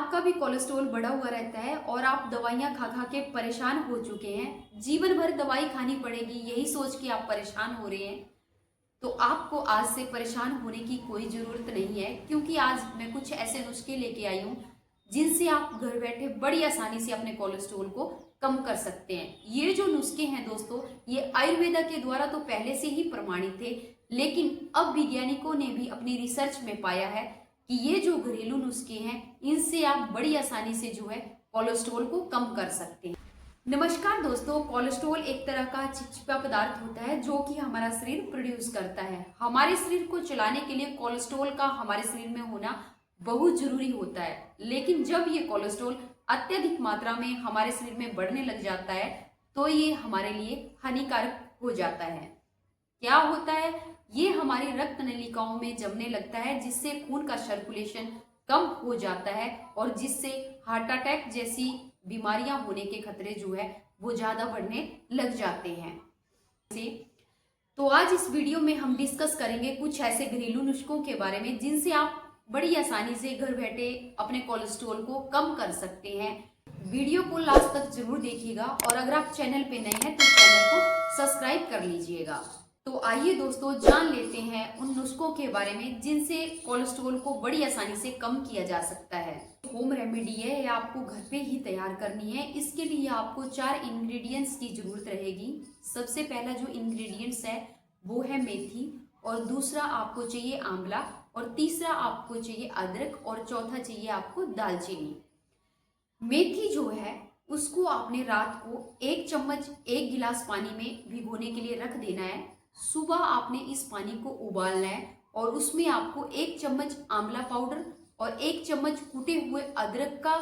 आपका भी कोलेस्ट्रॉल बढ़ा हुआ रहता है और आप दवाइयां खा खा के परेशान हो चुके हैं, जीवन भर दवाई खानी पड़ेगी यही सोच के आप परेशान हो रहे हैं, तो आपको आज से परेशान होने की कोई ज़रूरत नहीं है। क्योंकि आज मैं कुछ ऐसे नुस्खे लेके आई हूँ जिनसे आप घर बैठे बड़ी आसानी से अपने कोलेस्ट्रॉल को कम कर सकते हैं। ये जो नुस्खे हैं दोस्तों, ये आयुर्वेदा के द्वारा तो पहले से ही प्रमाणित थे, लेकिन अब वैज्ञानिकों ने भी अपनी रिसर्च में पाया है कि ये जो घरेलू नुस्खे हैं इनसे आप बड़ी आसानी से जो है कोलेस्ट्रॉल को कम कर सकते हैं। नमस्कार दोस्तों, कोलेस्ट्रॉल एक तरह का चिपचिपा पदार्थ होता है जो कि हमारा शरीर प्रोड्यूस करता है। हमारे शरीर को चलाने के लिए कोलेस्ट्रॉल का हमारे शरीर में होना बहुत जरूरी होता है, लेकिन जब ये कोलेस्ट्रॉल अत्यधिक मात्रा में हमारे शरीर में बढ़ने लग जाता है तो ये हमारे लिए हानिकारक हो जाता है। क्या होता है, ये हमारी रक्त नलिकाओं में जमने लगता है जिससे खून का सर्कुलेशन कम हो जाता है और जिससे हार्ट अटैक जैसी बीमारियां होने के खतरे जो है वो ज्यादा बढ़ने लग जाते हैं। तो आज इस वीडियो में हम डिस्कस करेंगे कुछ ऐसे घरेलू नुस्खों के बारे में जिनसे आप बड़ी आसानी से घर बैठे अपने कोलेस्ट्रॉल को कम कर सकते हैं। वीडियो को लास्ट तक जरूर देखिएगा और अगर आप चैनल पे नए हैं तो चैनल को सब्सक्राइब कर लीजिएगा। तो आइए दोस्तों जान लेते हैं उन नुस्खों के बारे में जिनसे कोलेस्ट्रॉल को बड़ी आसानी से कम किया जा सकता है। होम रेमेडी है, ये आपको घर पे ही तैयार करनी है। इसके लिए आपको 4 इंग्रेडिएंट्स की जरूरत रहेगी। सबसे पहला जो इंग्रेडिएंट्स है वो है मेथी, और दूसरा आपको चाहिए आंवला, और तीसरा आपको चाहिए अदरक, और चौथा चाहिए आपको दालचीनी। मेथी जो है उसको आपने रात को 1 चम्मच 1 गिलास पानी में भिगोने के लिए रख देना है। सुबह आपने इस पानी को उबालना है और उसमें आपको 1 चम्मच आंवला पाउडर और 1 चम्मच कुटे हुए अदरक का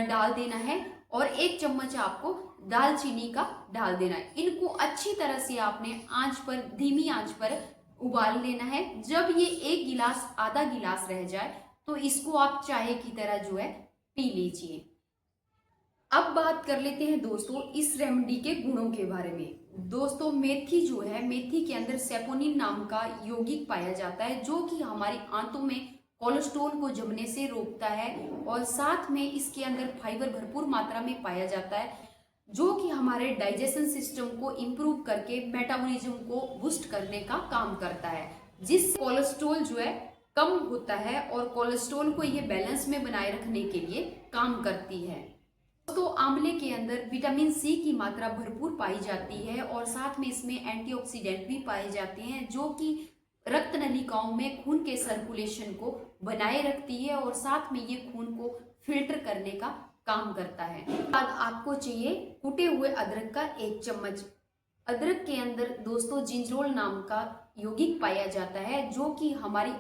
डाल देना है और 1 चम्मच आपको दालचीनी का डाल देना है। इनको अच्छी तरह से आपने आंच पर, धीमी आंच पर उबाल लेना है। जब ये 1 गिलास आधा गिलास रह जाए तो इसको आप चाय की तरह जो है पी लीजिए। अब बात कर लेते हैं दोस्तों इस रेमेडी के गुणों के बारे में। दोस्तों मेथी जो है, मेथी के अंदर सेपोनिन नाम का यौगिक पाया जाता है जो कि हमारी आंतों में कोलेस्ट्रॉल को जमने से रोकता है, और साथ में इसके अंदर फाइबर भरपूर मात्रा में पाया जाता है जो कि हमारे डाइजेशन सिस्टम को इम्प्रूव करके मेटाबॉलिज्म को बूस्ट करने का काम करता है, जिससे कोलेस्ट्रॉल जो है कम होता है और कोलेस्ट्रॉल को ये बैलेंस में बनाए रखने के लिए काम करती है। तो आंवले के अंदर विटामिन सी की मात्रा भरपूर पाई जाती है और साथ में इसमें एंटीऑक्सीडेंट भी पाए जाते हैं जो कि रक्त नलिकाओं में खून के सर्कुलेशन को बनाए रखती है और साथ में ये खून को फिल्टर करने का काम करता है। बाद आपको चाहिए कुटे हुए अदरक का 1 चम्मच। अदरक के अंदर दोस्तों जिंजरोल नाम का यौगिक पाया जाता है जो कि हमारी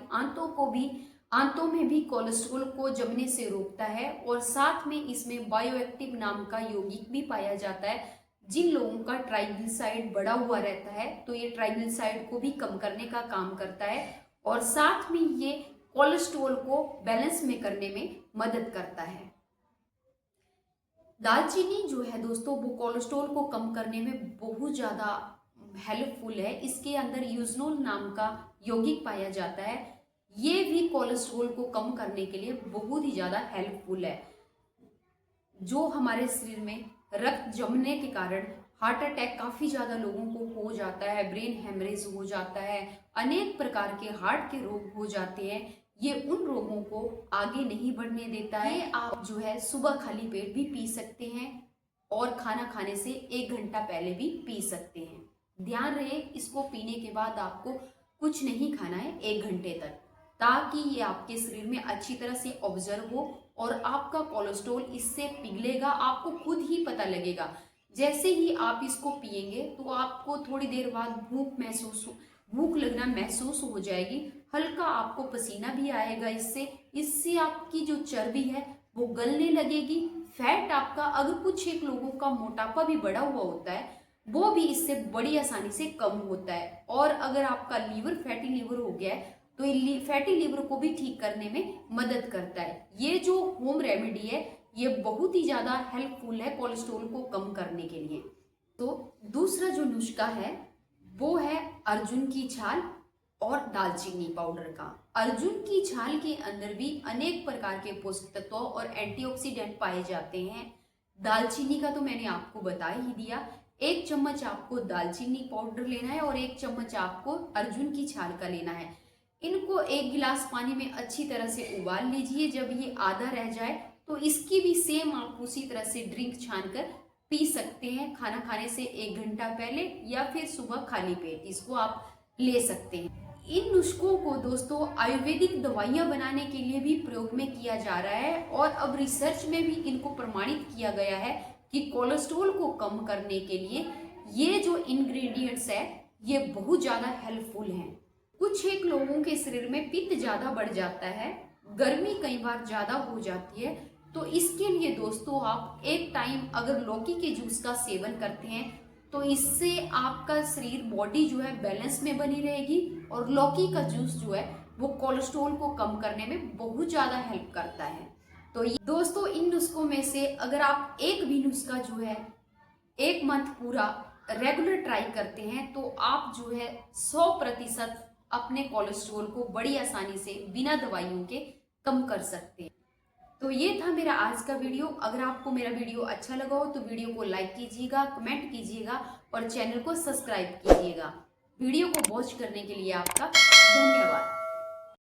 आंतों में भी कोलेस्ट्रॉल को जमने से रोकता है, और साथ में इसमें बायोएक्टिव नाम का यौगिक भी पाया जाता है। जिन लोगों का ट्राइग्लिसराइड बढ़ा हुआ रहता है तो ये ट्राइग्लिसराइड को भी कम करने का काम करता है, और साथ में ये कोलेस्ट्रॉल को बैलेंस में करने में मदद करता है। दालचीनी जो है दोस्तों वो कोलेस्ट्रॉल को कम करने में बहुत ज़्यादा हेल्पफुल है। इसके अंदर यूजनोल नाम का यौगिक पाया जाता है, ये भी कोलेस्ट्रॉल को कम करने के लिए बहुत ही ज़्यादा हेल्पफुल है। जो हमारे शरीर में रक्त जमने के कारण हार्ट अटैक काफ़ी ज़्यादा लोगों को हो जाता है, ब्रेन हेमरेज हो जाता है, अनेक प्रकार के हार्ट के रोग हो जाते हैं, ये उन रोगों को आगे नहीं बढ़ने देता है। आप जो है सुबह खाली पेट भी पी सकते हैं और खाना खाने से 1 घंटा पहले भी पी सकते हैं। ध्यान रहे इसको पीने के बाद आपको कुछ नहीं खाना है 1 घंटे तक, ताकि ये आपके शरीर में अच्छी तरह से ऑब्जर्व हो और आपका कोलेस्ट्रॉल इससे पिघलेगा, आपको खुद ही पता लगेगा। जैसे ही आप इसको पिएंगे तो आपको थोड़ी देर बाद भूख लगना महसूस हो जाएगी, हल्का आपको पसीना भी आएगा। इससे आपकी जो चर्बी है वो गलने लगेगी। फैट आपका, अगर कुछ एक लोगों का मोटापा भी बढ़ा हुआ होता है वो भी इससे बड़ी आसानी से कम होता है, और अगर आपका लीवर फैटी लीवर हो गया है तो ये फैटी लीवर को भी ठीक करने में मदद करता है। ये जो होम रेमेडी है ये बहुत ही ज़्यादा हेल्पफुल है कोलेस्ट्रॉल को कम करने के लिए। तो दूसरा जो नुस्खा है वो है अर्जुन की छाल और दालचीनी पाउडर का। अर्जुन की छाल के अंदर भी अनेक प्रकार के पोषक तत्वों और एंटीऑक्सीडेंट पाए जाते हैं। दालचीनी का तो मैंने आपको बता ही दिया। 1 चम्मच आपको दालचीनी पाउडर लेना है और 1 चम्मच आपको अर्जुन की छाल का लेना है। इनको 1 गिलास पानी में अच्छी तरह से उबाल लीजिए। जब ये आधा रह जाए तो इसकी भी सेम आप उसी तरह से ड्रिंक छानकर पी सकते हैं। खाना खाने से 1 घंटा पहले या फिर सुबह खाली पेट इसको आप ले सकते हैं। इन नुस्खों को दोस्तों आयुर्वेदिक दवाइयां बनाने के लिए भी प्रयोग में किया जा रहा है और अब रिसर्च में भी इनको प्रमाणित किया गया है कि कोलेस्ट्रॉल को कम करने के लिए ये जो इंग्रेडिएंट्स है ये बहुत ज़्यादा हेल्पफुल हैं। कुछ एक लोगों के शरीर में पित्त ज़्यादा बढ़ जाता है, गर्मी कई बार ज़्यादा हो जाती है, तो इसके लिए दोस्तों आप एक टाइम अगर लौकी के जूस का सेवन करते हैं तो इससे आपका शरीर बॉडी जो है बैलेंस में बनी रहेगी और लौकी का जूस जो है वो कोलेस्ट्रॉल को कम करने में बहुत ज़्यादा हेल्प करता है। तो दोस्तों इन नुस्खों में से अगर आप एक भी नुस्खा जो है 1 मंथ पूरा रेगुलर ट्राई करते हैं तो आप जो है 100% अपने कोलेस्ट्रॉल को बड़ी आसानी से बिना दवाइयों के कम कर सकते हैं। तो ये था मेरा आज का वीडियो। अगर आपको मेरा वीडियो अच्छा लगा हो तो वीडियो को लाइक कीजिएगा, कमेंट कीजिएगा और चैनल को सब्सक्राइब कीजिएगा। वीडियो को वॉच करने के लिए आपका धन्यवाद।